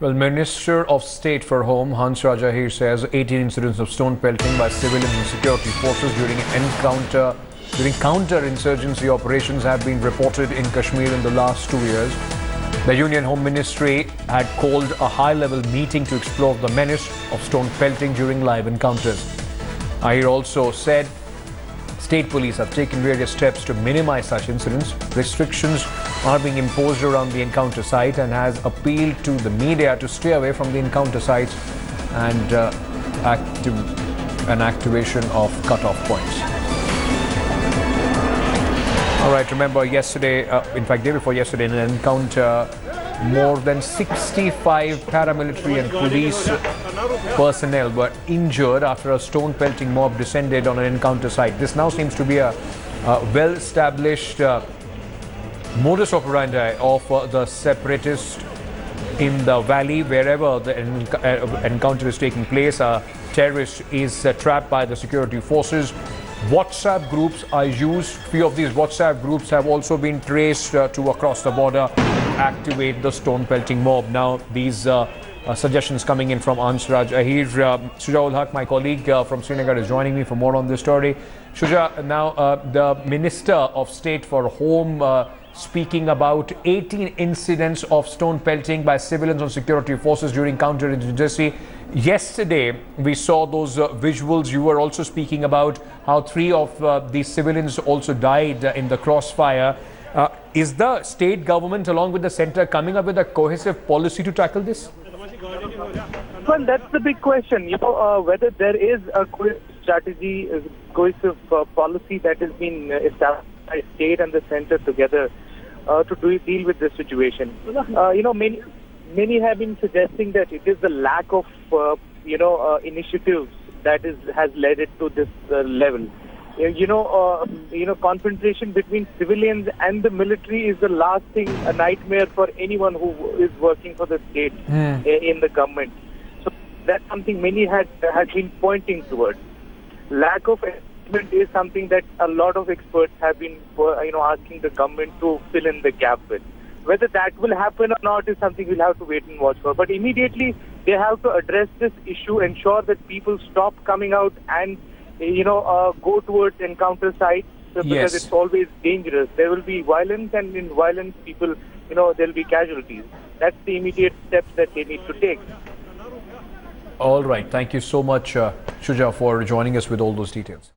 Well, Minister of State for Home Hansraj Ahir says 18 incidents of stone pelting by civilians and security forces during counter-insurgency operations have been reported in Kashmir in the last 2 years. The Union Home Ministry had called a high-level meeting to explore the menace of stone pelting during live encounters. Ahir also said state police have taken various steps to minimize such incidents. Restrictions are being imposed around the encounter site and has appealed to the media to stay away from the encounter sites and an activation of cut-off points. All right, remember yesterday, in fact, day before yesterday, in an encounter, more than 65 paramilitary and police personnel were injured after a stone pelting mob descended on an encounter site. This now seems to be a well-established modus operandi of the separatists in the valley. Wherever the encounter is taking place, a terrorist is trapped by the security forces. WhatsApp groups are used. Few of these WhatsApp groups have also been traced to across the border activate the stone pelting mob. Now these suggestions coming in from Hansraj Ahir. Shuja Haq, my colleague from Srinagar, is joining me for more on this story. Shuja, now the Minister of State for Home speaking about 18 incidents of stone pelting by civilians and security forces during counterinsurgency. Yesterday, we saw those visuals. You were also speaking about how 3 of these civilians also died in the crossfire. Is the state government, along with the centre, coming up with a cohesive policy to tackle this? Well, that's the big question. Whether there is a cohesive strategy, a cohesive policy that has been established by state and the centre together to deal with this situation. Many have been suggesting that it is the lack of initiatives that has led it to this level. Confrontation between civilians and the military is the last thing, a nightmare for anyone who is working for the state in the government. So that's something many had been pointing towards. Lack of investment is something that a lot of experts have been asking the government to fill in the gap with. Whether that will happen or not is something we'll have to wait and watch for. But immediately they have to address this issue, ensure that people stop coming out and go towards encounter sites because it's always dangerous. There will be violence, and in violence, people, there will be casualties. That's the immediate steps that they need to take. All right. Thank you so much, Shuja, for joining us with all those details.